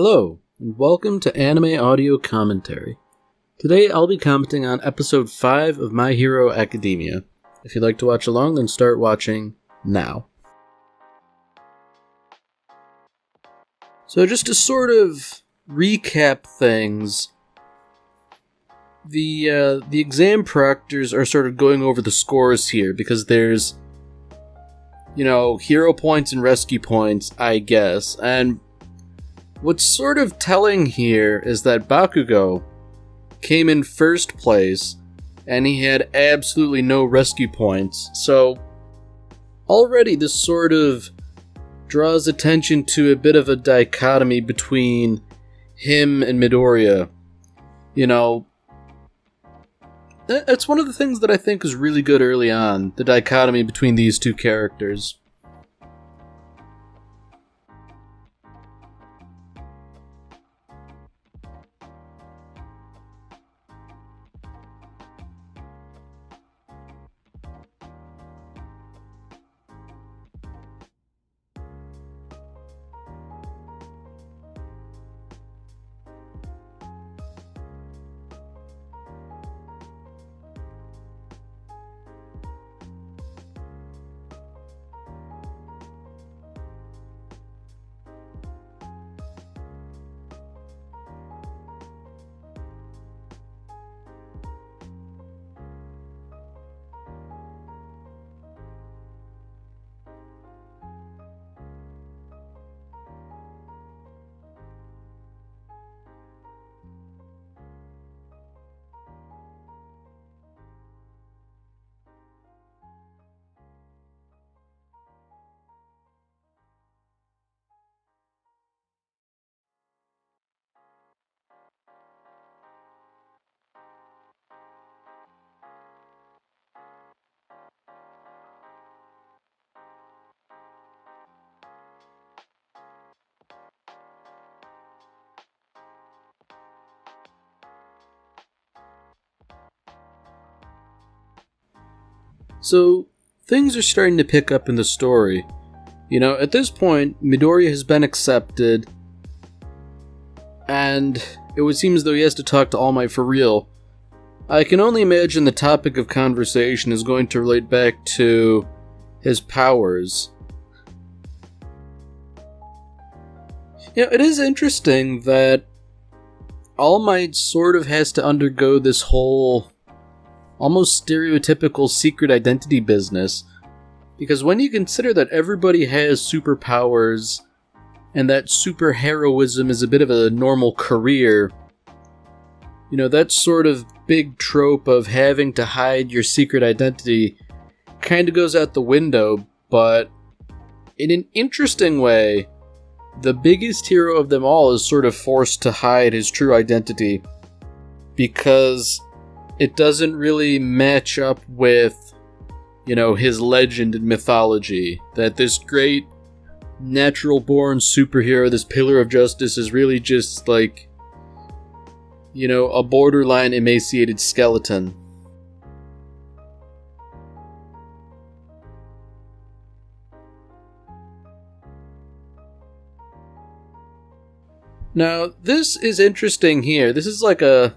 Hello, and welcome to Anime Audio Commentary. Today I'll be commenting on episode 5 of My Hero Academia. If you'd like to watch along, then start watching now. So just to sort of recap things, the exam proctors are sort of going over the scores here because there's, hero points and rescue points, I guess, and what's sort of telling here is that Bakugo came in first place, and he had absolutely no rescue points, so already this sort of draws attention to a bit of a dichotomy between him and Midoriya. That's one of the things that I think is really good early on, the dichotomy between these two characters. So, things are starting to pick up in the story. At this point, Midoriya has been accepted, and it would seem as though he has to talk to All Might for real. I can only imagine the topic of conversation is going to relate back to his powers. It is interesting that All Might sort of has to undergo this whole almost stereotypical secret identity business, because when you consider that everybody has superpowers and that superheroism is a bit of a normal career, that sort of big trope of having to hide your secret identity kind of goes out the window. But in an interesting way, the biggest hero of them all is sort of forced to hide his true identity because it doesn't really match up with, his legend and mythology. That this great, natural-born superhero, this pillar of justice, is really just like, a borderline emaciated skeleton. Now, this is interesting here. This is like a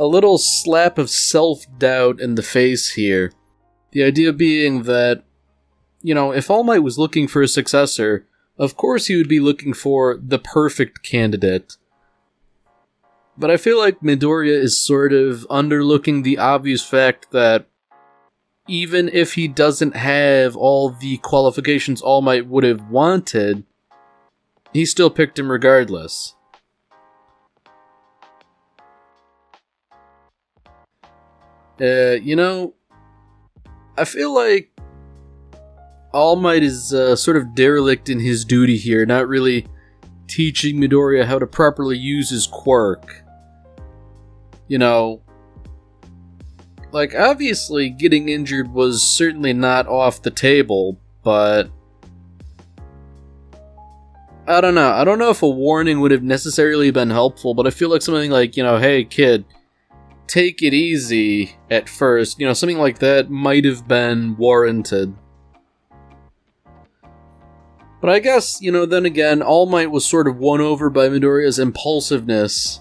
little slap of self-doubt in the face here. The idea being that, if All Might was looking for a successor, of course he would be looking for the perfect candidate. But I feel like Midoriya is sort of underlooking the obvious fact that even if he doesn't have all the qualifications All Might would have wanted, he still picked him regardless. I feel like All Might is sort of derelict in his duty here, not really teaching Midoriya how to properly use his quirk. Obviously getting injured was certainly not off the table, but I don't know. I don't know if a warning would have necessarily been helpful, but I feel like something like, hey kid, take it easy at first, something like that might have been warranted. But I guess, then again, All Might was sort of won over by Midoriya's impulsiveness.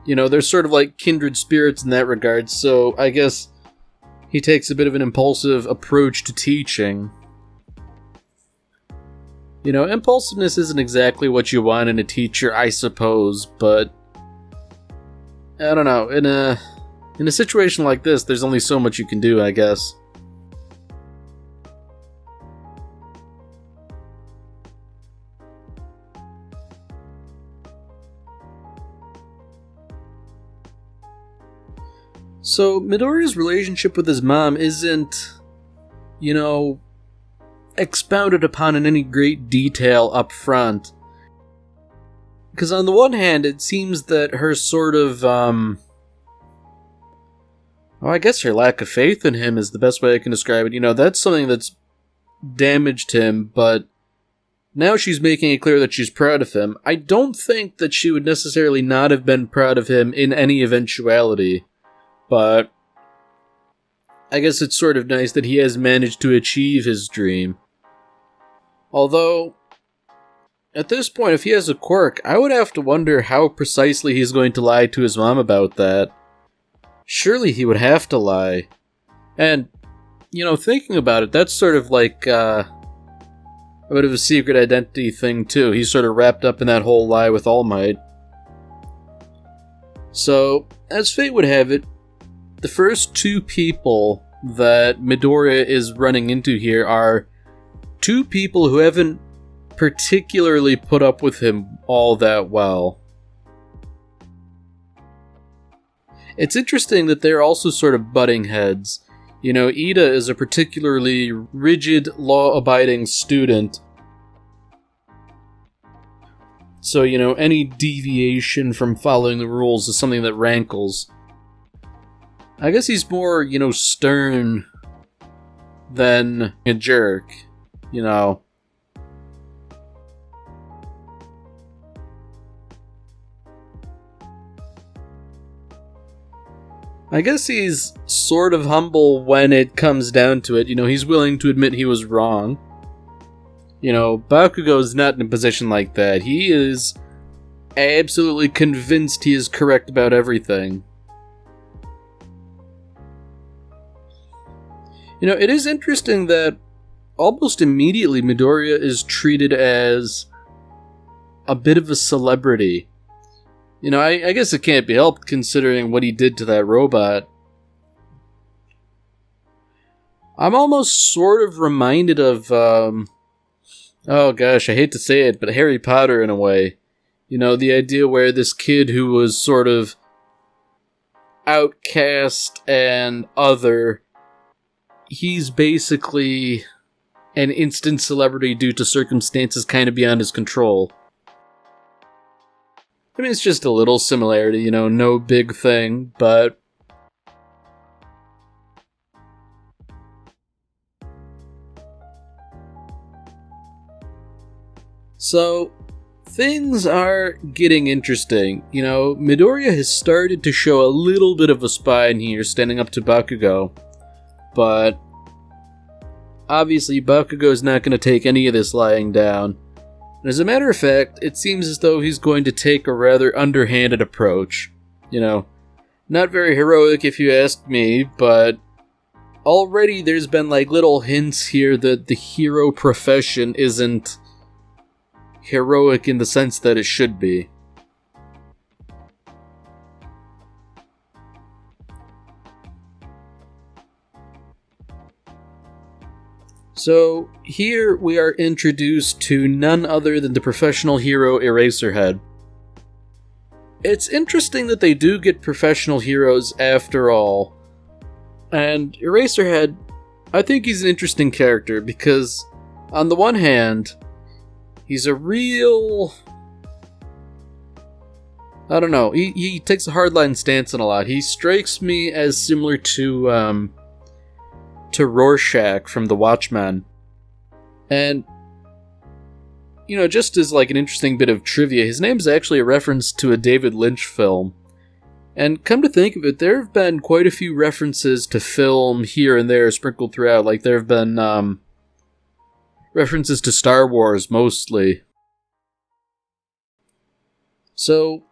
They're sort of like kindred spirits in that regard, so I guess he takes a bit of an impulsive approach to teaching. Impulsiveness isn't exactly what you want in a teacher, I suppose, but I don't know, in a situation like this, there's only so much you can do, I guess. So, Midoriya's relationship with his mom isn't, expounded upon in any great detail up front. Because on the one hand, it seems that her sort of, I guess her lack of faith in him is the best way I can describe it. That's something that's damaged him, but now she's making it clear that she's proud of him. I don't think that she would necessarily not have been proud of him in any eventuality, but I guess it's sort of nice that he has managed to achieve his dream. Although, at this point, if he has a quirk, I would have to wonder how precisely he's going to lie to his mom about that. Surely he would have to lie. And, thinking about it, that's sort of like a bit of a secret identity thing, too. He's sort of wrapped up in that whole lie with All Might. So, as fate would have it, the first two people that Midoriya is running into here are two people who haven't particularly put up with him all that well. It's interesting that they're also sort of butting heads. Ida is a particularly rigid, law-abiding student. So, any deviation from following the rules is something that rankles. I guess he's more, stern than a jerk, I guess he's sort of humble when it comes down to it. He's willing to admit he was wrong. Bakugo's not in a position like that. He is absolutely convinced he is correct about everything. It is interesting that almost immediately Midoriya is treated as a bit of a celebrity. I guess it can't be helped considering what he did to that robot. I'm almost sort of reminded of, oh gosh, I hate to say it, but Harry Potter in a way. The idea where this kid who was sort of outcast and other, he's basically an instant celebrity due to circumstances kind of beyond his control. I mean, it's just a little similarity, no big thing, but so, things are getting interesting. Midoriya has started to show a little bit of a spine here, standing up to Bakugo. But obviously, Bakugo is not going to take any of this lying down. And as a matter of fact, it seems as though he's going to take a rather underhanded approach. Not very heroic if you ask me, but already there's been little hints here that the hero profession isn't heroic in the sense that it should be. So, here we are introduced to none other than the professional hero Eraserhead. It's interesting that they do get professional heroes after all. And Eraserhead, I think he's an interesting character because, on the one hand, he's a real... I don't know, he takes a hardline stance on a lot. He strikes me as similar to Rorschach from The Watchmen. And, just as an interesting bit of trivia, his name is actually a reference to a David Lynch film. And come to think of it, there have been quite a few references to film here and there sprinkled throughout. There have been, references to Star Wars mostly. So,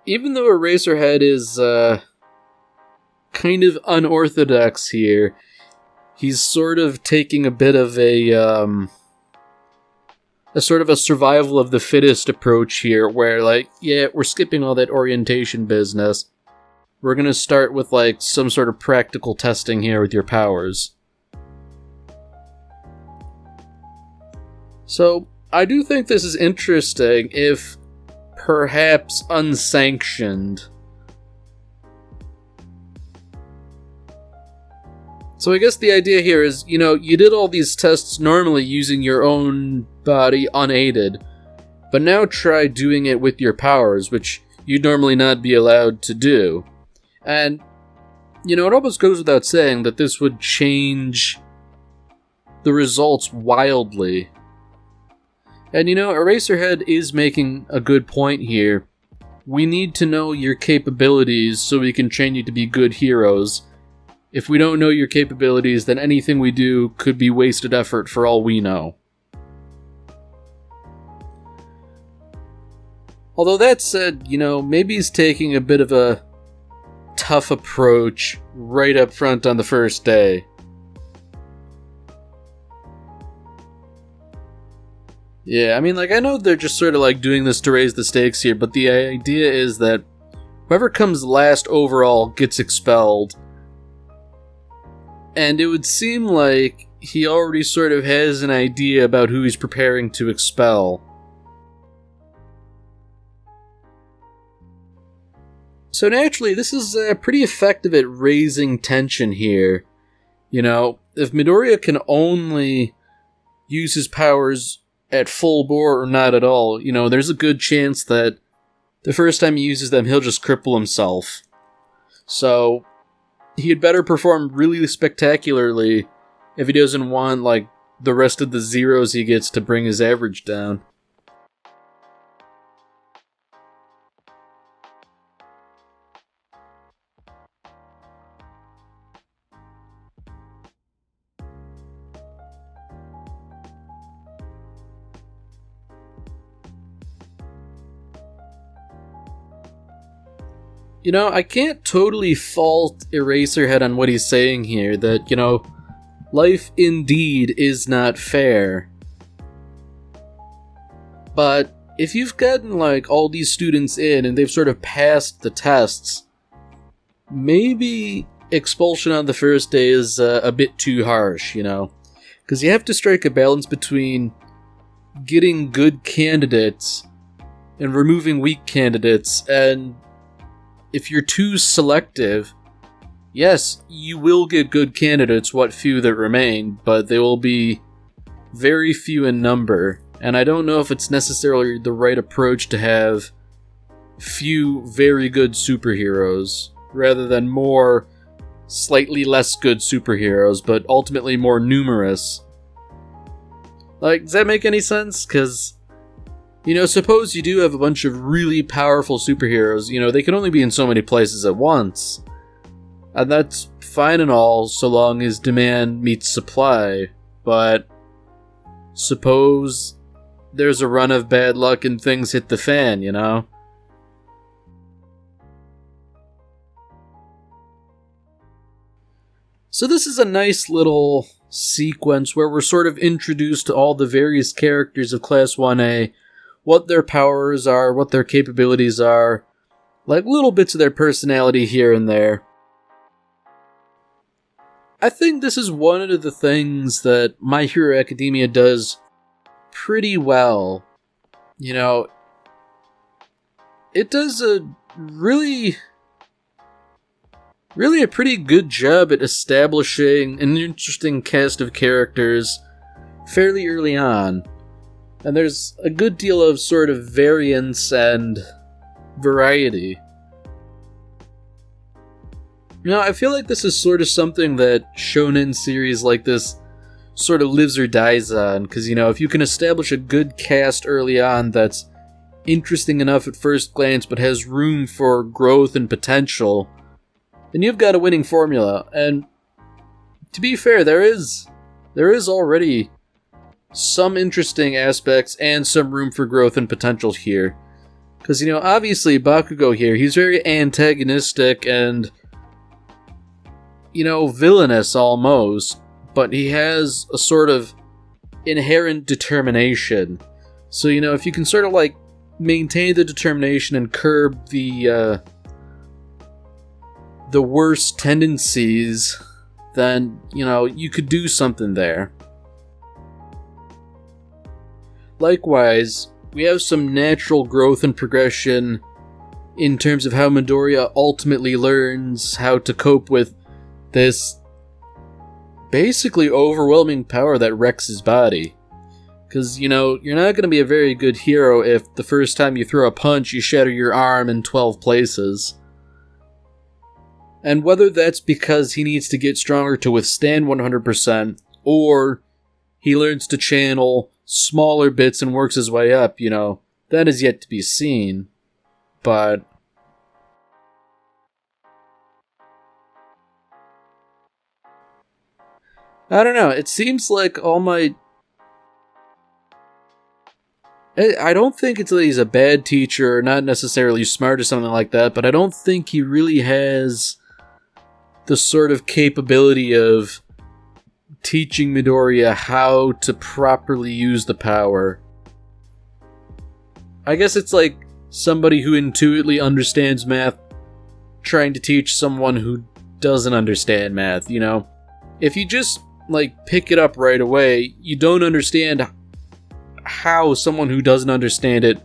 even though Eraserhead is kind of unorthodox here, he's sort of taking a bit of a sort of a survival of the fittest approach here, where, like, yeah, we're skipping all that orientation business. We're gonna start with, like, some sort of practical testing here with your powers. So, I do think this is interesting, if perhaps unsanctioned. So I guess the idea here is, you did all these tests normally using your own body unaided, but now try doing it with your powers, which you'd normally not be allowed to do. And, it almost goes without saying that this would change the results wildly. And Eraserhead is making a good point here. We need to know your capabilities so we can train you to be good heroes. If we don't know your capabilities, then anything we do could be wasted effort for all we know. Although that said, maybe he's taking a bit of a tough approach right up front on the first day. Yeah, I know they're just sort of doing this to raise the stakes here, but the idea is that whoever comes last overall gets expelled. And it would seem like he already sort of has an idea about who he's preparing to expel. So naturally, this is pretty effective at raising tension here. If Midoriya can only use his powers at full bore or not at all, there's a good chance that the first time he uses them, he'll just cripple himself. So he had better perform really spectacularly if he doesn't want, the rest of the zeros he gets to bring his average down. I can't totally fault Eraserhead on what he's saying here, that, life indeed is not fair. But if you've gotten, all these students in and they've sort of passed the tests, maybe expulsion on the first day is a bit too harsh, Because you have to strike a balance between getting good candidates and removing weak candidates, and if you're too selective, yes, you will get good candidates, what few that remain, but they will be very few in number, and I don't know if it's necessarily the right approach to have few very good superheroes, rather than more slightly less good superheroes, but ultimately more numerous. Does that make any sense? Because suppose you do have a bunch of really powerful superheroes, they can only be in so many places at once. And that's fine and all, so long as demand meets supply. But suppose there's a run of bad luck and things hit the fan, So this is a nice little sequence where we're sort of introduced to all the various characters of Class 1A, what their powers are, what their capabilities are, little bits of their personality here and there. I think this is one of the things that My Hero Academia does pretty well. It does a really a pretty good job at establishing an interesting cast of characters fairly early on. And there's a good deal of sort of variance and variety. I feel like this is sort of something that shonen series like this sort of lives or dies on, because, if you can establish a good cast early on that's interesting enough at first glance but has room for growth and potential, then you've got a winning formula. And to be fair, there is already some interesting aspects and some room for growth and potential here. Because, obviously Bakugo here, he's very antagonistic and, villainous almost, but he has a sort of inherent determination. So, if you can sort of, maintain the determination and curb the worst tendencies, then, you could do something there. Likewise, we have some natural growth and progression in terms of how Midoriya ultimately learns how to cope with this basically overwhelming power that wrecks his body. Because, you're not going to be a very good hero if the first time you throw a punch, you shatter your arm in 12 places. And whether that's because he needs to get stronger to withstand 100%, or he learns to channel smaller bits and works his way up, that is yet to be seen. But I don't know, it seems like All Might... I don't think it's that he's a bad teacher or not necessarily smart or something like that, but I don't think he really has the sort of capability of teaching Midoriya how to properly use the power. I guess it's like somebody who intuitively understands math trying to teach someone who doesn't understand math, If you just, pick it up right away, you don't understand how someone who doesn't understand it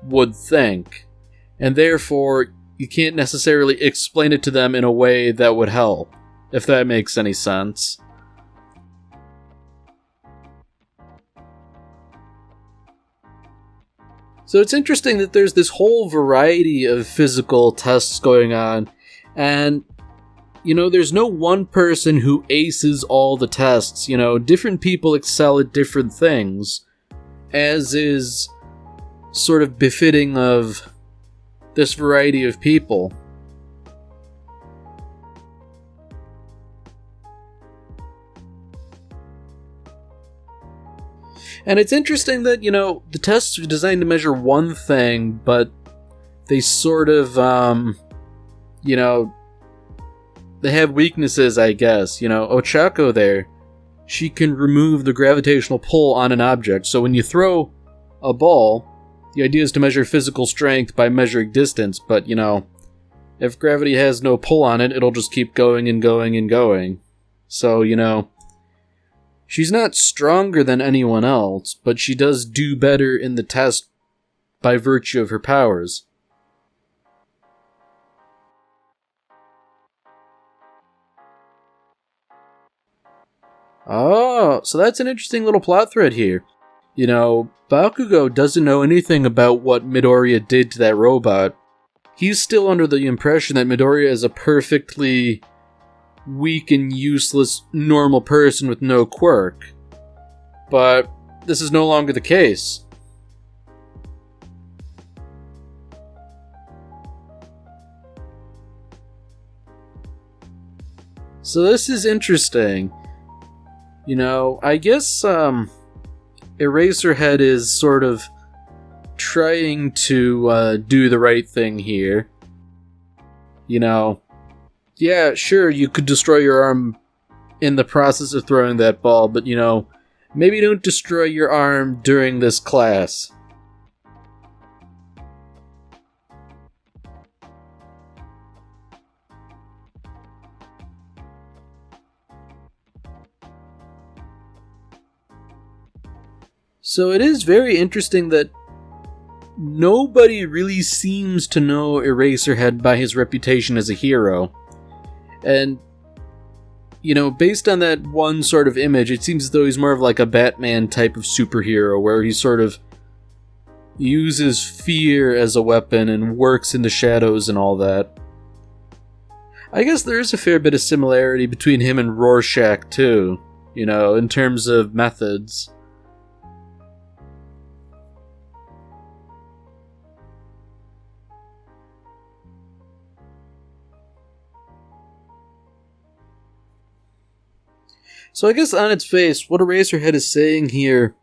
would think. And therefore, you can't necessarily explain it to them in a way that would help, if that makes any sense. So it's interesting that there's this whole variety of physical tests going on, and, there's no one person who aces all the tests. Different people excel at different things, as is sort of befitting of this variety of people. And it's interesting that, the tests are designed to measure one thing, but they sort of, they have weaknesses, I guess. Ochako there, she can remove the gravitational pull on an object. So when you throw a ball, the idea is to measure physical strength by measuring distance, but, if gravity has no pull on it, it'll just keep going and going and going. So, she's not stronger than anyone else, but she does do better in the test by virtue of her powers. Oh, so that's an interesting little plot thread here. Bakugo doesn't know anything about what Midoriya did to that robot. He's still under the impression that Midoriya is a perfectly weak and useless normal person with no quirk. But this is no longer the case. So this is interesting. I guess Eraserhead is sort of trying to do the right thing here. Yeah, sure, you could destroy your arm in the process of throwing that ball, but, maybe don't destroy your arm during this class. So it is very interesting that nobody really seems to know Eraserhead by his reputation as a hero. And, based on that one sort of image, it seems as though he's more of like a Batman type of superhero, where he sort of uses fear as a weapon and works in the shadows and all that. I guess there is a fair bit of similarity between him and Rorschach, too, in terms of methods. So I guess on its face, what Eraserhead is saying here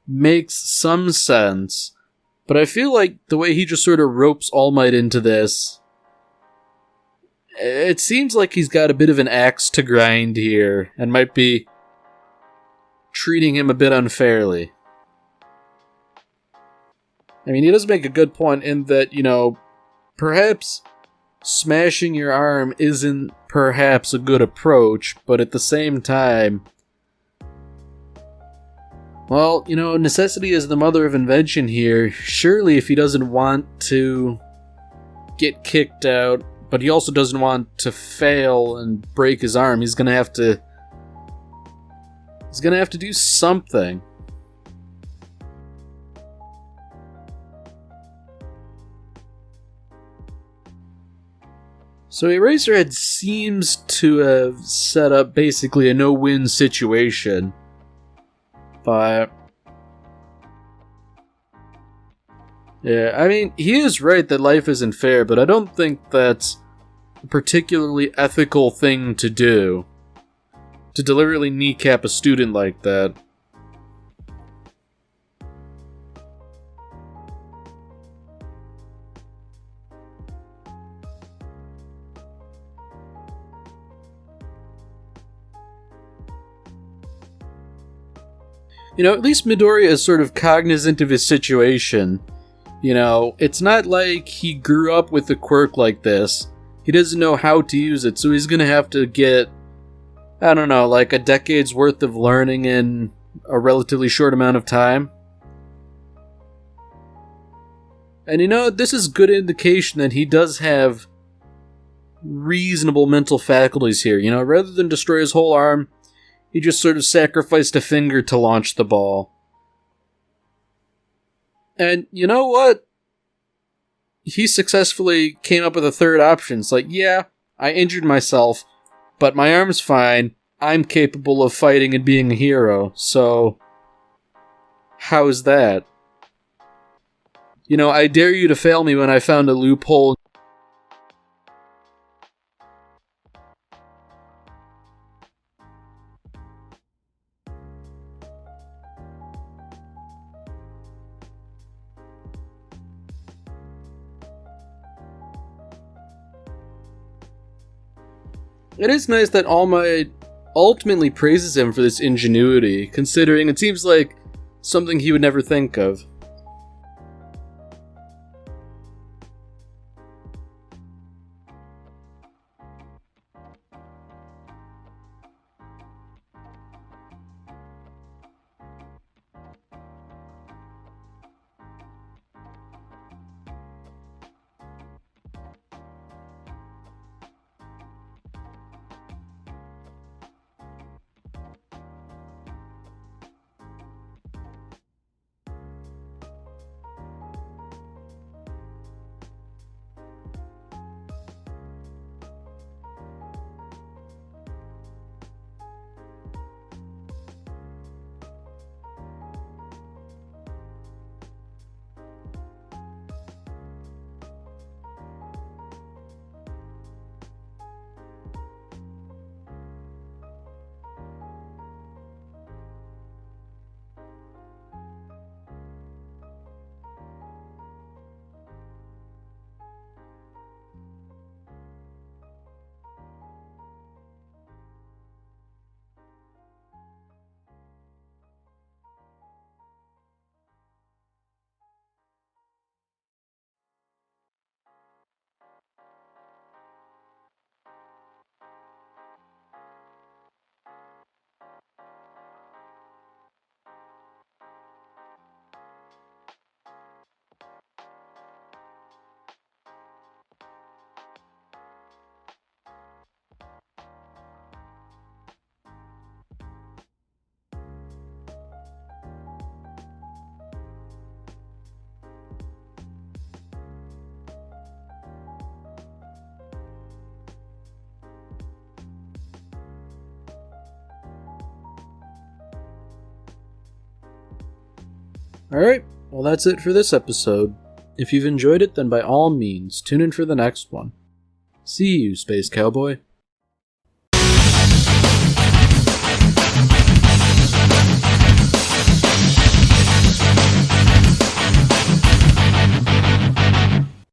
makes some sense, but I feel like the way he just sort of ropes All Might into this, it seems like he's got a bit of an axe to grind here, and might be treating him a bit unfairly. I mean, he does make a good point in that, perhaps smashing your arm isn't perhaps a good approach, but at the same time, well, necessity is the mother of invention here. Surely if he doesn't want to get kicked out, but he also doesn't want to fail and break his arm, he's gonna have to do something. So Eraserhead seems to have set up basically a no-win situation. But yeah, I mean, he is right that life isn't fair, but I don't think that's a particularly ethical thing to do. To deliberately kneecap a student like that. At least Midoriya is sort of cognizant of his situation. It's not like he grew up with a quirk like this. He doesn't know how to use it, so he's gonna have to get, I don't know, like a decade's worth of learning in a relatively short amount of time. And this is good indication that he does have reasonable mental faculties here. Rather than destroy his whole arm, he just sort of sacrificed a finger to launch the ball. And you know what? He successfully came up with a third option. It's like, yeah, I injured myself, but my arm's fine. I'm capable of fighting and being a hero. So, how's that? I dare you to fail me when I found a loophole. It is nice that All Might ultimately praises him for this ingenuity, considering it seems like something he would never think of. Alright, well that's it for this episode. If you've enjoyed it, then by all means, tune in for the next one. See you, Space Cowboy.